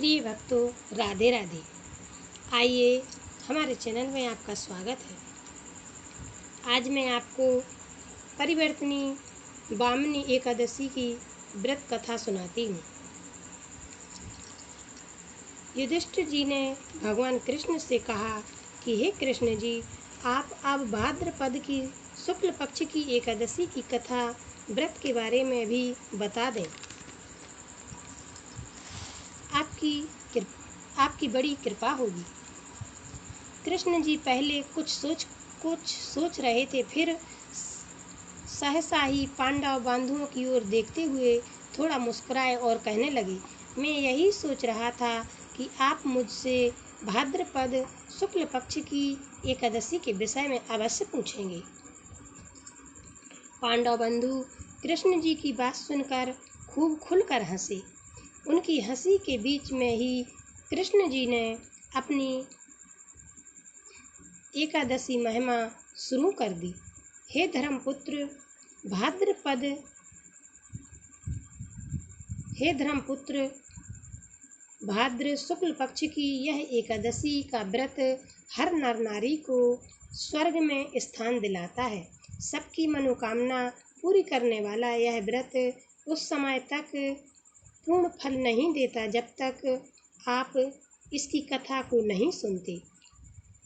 प्रिय भक्तों, राधे राधे। आइए, हमारे चैनल में आपका स्वागत है। आज मैं आपको परिवर्तनी वामनी एकादशी की व्रत कथा सुनाती हूँ। युधिष्ठिर जी ने भगवान कृष्ण से कहा कि हे कृष्ण जी, आप अब भाद्रपद की शुक्ल पक्ष की एकादशी की कथा व्रत के बारे में भी बता दें। आपकी बड़ी कृपा होगी। कृष्ण जी पहले कुछ सोच रहे थे, फिर सहसा ही पांडव बंधुओं की ओर देखते हुए थोड़ा मुस्कुराए और कहने लगे, मैं यही सोच रहा था कि आप मुझसे भाद्रपद शुक्ल पक्ष की एकादशी के विषय में अवश्य पूछेंगे। पांडव बंधु कृष्ण जी की बात सुनकर खूब खुलकर हंसे। उनकी हंसी के बीच में ही कृष्ण जी ने अपनी एकादशी महिमा शुरू कर दी। हे धर्मपुत्र, भाद्र शुक्ल पक्ष की यह एकादशी का व्रत हर नर नारी को स्वर्ग में स्थान दिलाता है। सबकी मनोकामना पूरी करने वाला यह व्रत उस समय तक पूर्ण फल नहीं देता जब तक आप इसकी कथा को नहीं सुनते।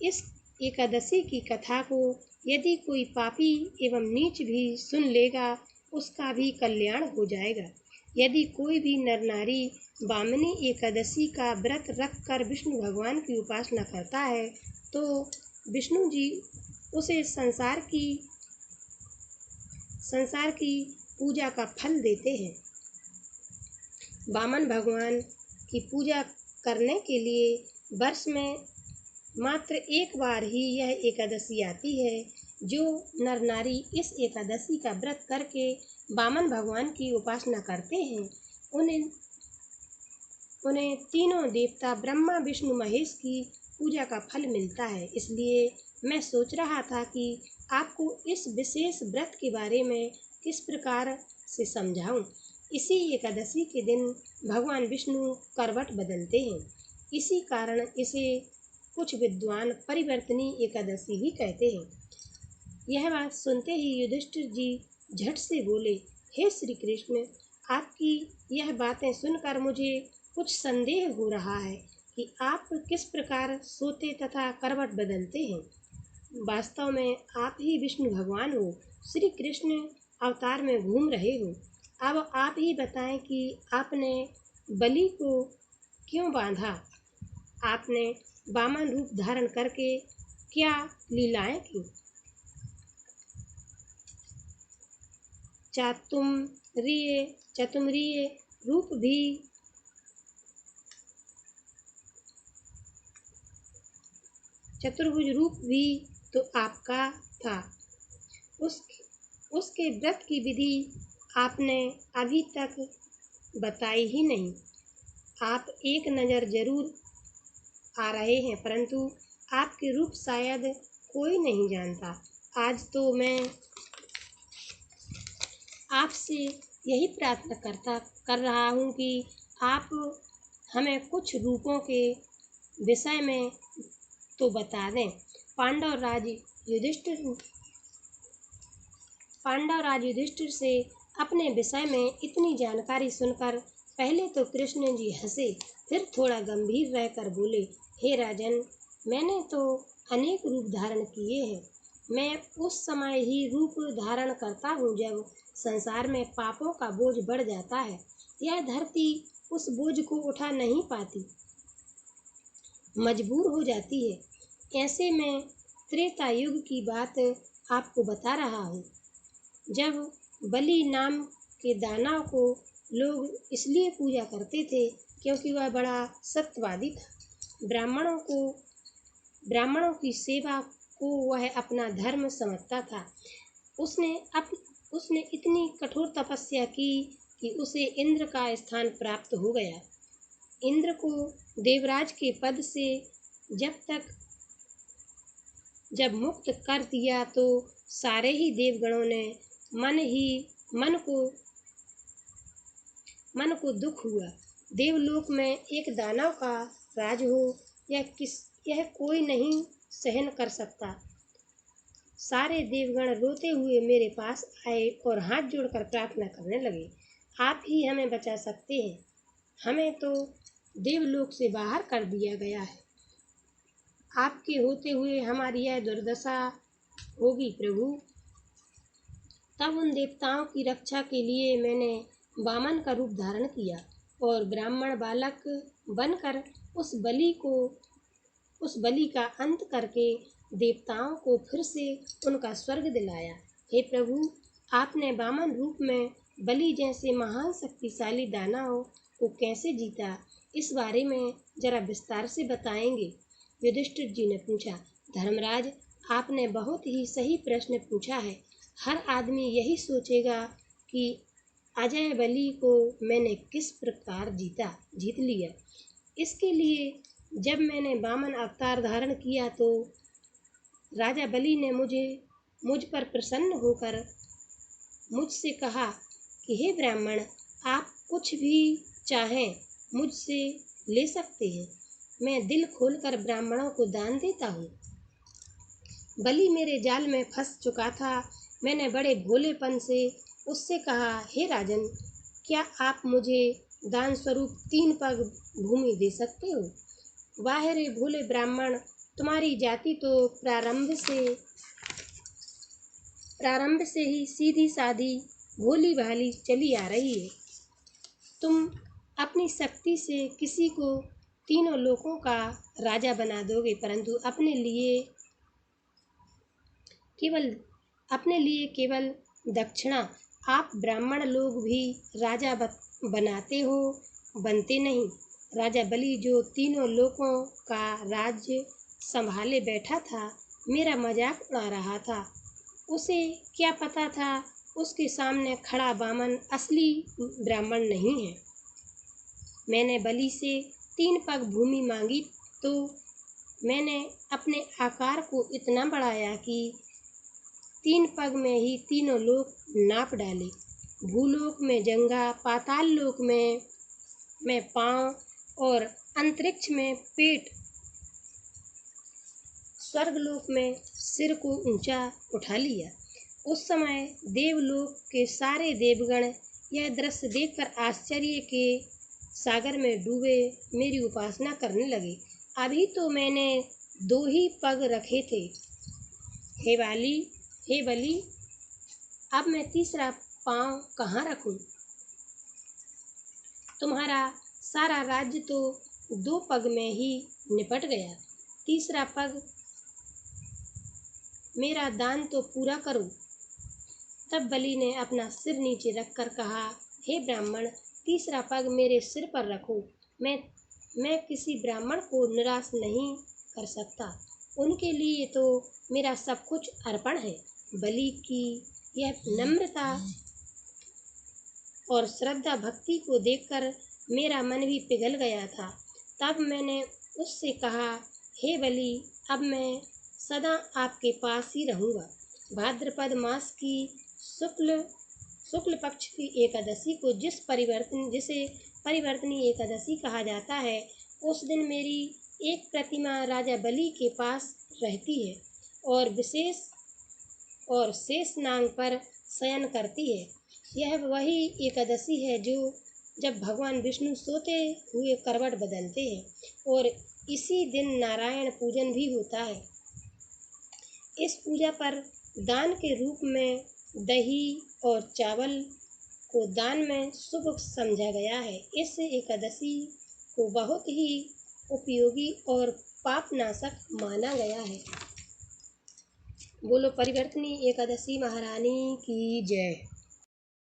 इस एकादशी की कथा को यदि कोई पापी एवं नीच भी सुन लेगा, उसका भी कल्याण हो जाएगा। यदि कोई भी नर नारी वामनी एकादशी का व्रत रख कर विष्णु भगवान की उपासना करता है, तो विष्णु जी उसे संसार की पूजा का फल देते हैं। वामन भगवान की पूजा करने के लिए वर्ष में मात्र एक बार ही यह एकादशी आती है। जो नर नारी इस एकादशी का व्रत करके वामन भगवान की उपासना करते हैं, उन्हें तीनों देवता ब्रह्मा विष्णु महेश की पूजा का फल मिलता है। इसलिए मैं सोच रहा था कि आपको इस विशेष व्रत के बारे में किस प्रकार से समझाऊं। इसी एकादशी के दिन भगवान विष्णु करवट बदलते हैं। इसी कारण इसे कुछ विद्वान परिवर्तनी एकादशी भी कहते हैं। यह बात सुनते ही युधिष्ठिर जी झट से बोले, हे श्री कृष्ण, आपकी यह बातें सुनकर मुझे कुछ संदेह हो रहा है कि आप किस प्रकार सोते तथा करवट बदलते हैं। वास्तव में आप ही विष्णु भगवान हो, श्री कृष्ण अवतार में घूम रहे हो। अब आप ही बताएं कि आपने बलि को क्यों बांधा। आपने वामन रूप धारण करके क्या लीलाएं की। चतुर्भुज रूप भी तो आपका था। उसके व्रत की विधि आपने अभी तक बताई ही नहीं। आप एक नज़र जरूर आ रहे हैं, परंतु आपके रूप शायद कोई नहीं जानता। आज तो मैं आपसे यही प्रार्थना कर रहा हूँ कि आप हमें कुछ रूपों के विषय में तो बता दें। पांडव राज युधिष्ठिर से अपने विषय में इतनी जानकारी सुनकर पहले तो कृष्ण जी हंसे, फिर थोड़ा गंभीर रहकर बोले, हे राजन, मैंने तो अनेक रूप धारण किए हैं। मैं उस समय ही रूप धारण करता हूँ जब संसार में पापों का बोझ बढ़ जाता है। यह धरती उस बोझ को उठा नहीं पाती, मजबूर हो जाती है। ऐसे में त्रेता युग की बात आपको बता रहा हूँ, जब बलि नाम के दानव को लोग इसलिए पूजा करते थे क्योंकि वह बड़ा सत्यवादी था। ब्राह्मणों की सेवा को वह अपना धर्म समझता था। उसने इतनी कठोर तपस्या की कि उसे इंद्र का स्थान प्राप्त हो गया। इंद्र को देवराज के पद से जब मुक्त कर दिया तो सारे ही देवगणों ने मन को दुख हुआ। देवलोक में एक दानव का राज हो, यह कोई नहीं सहन कर सकता। सारे देवगण रोते हुए मेरे पास आए और हाथ जोड़कर प्रार्थना करने लगे, आप ही हमें बचा सकते हैं, हमें तो देवलोक से बाहर कर दिया गया है। आपके होते हुए हमारी यह दुर्दशा होगी प्रभु। तब उन देवताओं की रक्षा के लिए मैंने वामन का रूप धारण किया और ब्राह्मण बालक बनकर उस बलि का अंत करके देवताओं को फिर से उनका स्वर्ग दिलाया। हे प्रभु, आपने वामन रूप में बलि जैसे महान शक्तिशाली दानव को कैसे जीता, इस बारे में जरा विस्तार से बताएंगे। युधिष्ठिर जी ने पूछा, धर्मराज, आपने बहुत ही सही प्रश्न पूछा है। हर आदमी यही सोचेगा कि अजय बलि को मैंने किस प्रकार जीत लिया। इसके लिए जब मैंने वामन अवतार धारण किया तो राजा बलि ने मुझ पर प्रसन्न होकर मुझसे कहा कि हे ब्राह्मण, आप कुछ भी चाहें मुझसे ले सकते हैं, मैं दिल खोलकर ब्राह्मणों को दान देता हूँ। बलि मेरे जाल में फंस चुका था। मैंने बड़े भोलेपन से उससे कहा, हे राजन, क्या आप मुझे दान स्वरूप 3 पग भूमि दे सकते हो? वाह रे भोले ब्राह्मण, तुम्हारी जाति तो प्रारंभ से ही सीधी सादी भोली भाली चली आ रही है। तुम अपनी शक्ति से किसी को तीनों लोकों का राजा बना दोगे, परंतु अपने लिए केवल दक्षिणा। आप ब्राह्मण लोग भी राजा बनते नहीं। राजा बलि जो तीनों लोकों का राज्य संभाले बैठा था, मेरा मजाक उड़ा रहा था। उसे क्या पता था उसके सामने खड़ा वामन असली ब्राह्मण नहीं है। मैंने बलि से 3 पग भूमि मांगी तो मैंने अपने आकार को इतना बढ़ाया कि 3 पग में ही तीनों लोक नाप डाले। भूलोक में जंघा, पाताल लोक में पाँव और अंतरिक्ष में पेट, स्वर्गलोक में सिर को ऊंचा उठा लिया। उस समय देवलोक के सारे देवगण यह दृश्य देखकर आश्चर्य के सागर में डूबे मेरी उपासना करने लगे। अभी तो मैंने 2 ही पग रखे थे। हे बलि, अब मैं तीसरा पाँव कहाँ रखूं? तुम्हारा सारा राज्य तो 2 पग में ही निपट गया। तीसरा पग मेरा दान तो पूरा करो। तब बलि ने अपना सिर नीचे रखकर कहा, हे ब्राह्मण, तीसरा पग मेरे सिर पर रखो। मैं किसी ब्राह्मण को निराश नहीं कर सकता। उनके लिए तो मेरा सब कुछ अर्पण है। बलि की यह नम्रता और श्रद्धा भक्ति को देखकर मेरा मन भी पिघल गया था। तब मैंने उससे कहा, हे बलि, अब मैं सदा आपके पास ही रहूँगा। भाद्रपद मास की शुक्ल पक्ष की एकादशी को जिसे परिवर्तनी एकादशी कहा जाता है, उस दिन मेरी एक प्रतिमा राजा बलि के पास रहती है और शेष नाग पर शयन करती है। यह वही एकादशी है जब भगवान विष्णु सोते हुए करवट बदलते हैं और इसी दिन नारायण पूजन भी होता है। इस पूजा पर दान के रूप में दही और चावल को दान में शुभ समझा गया है। इस एकादशी को बहुत ही उपयोगी और पापनाशक माना गया है। बोलो परिवर्तनी एकादशी महारानी की जय।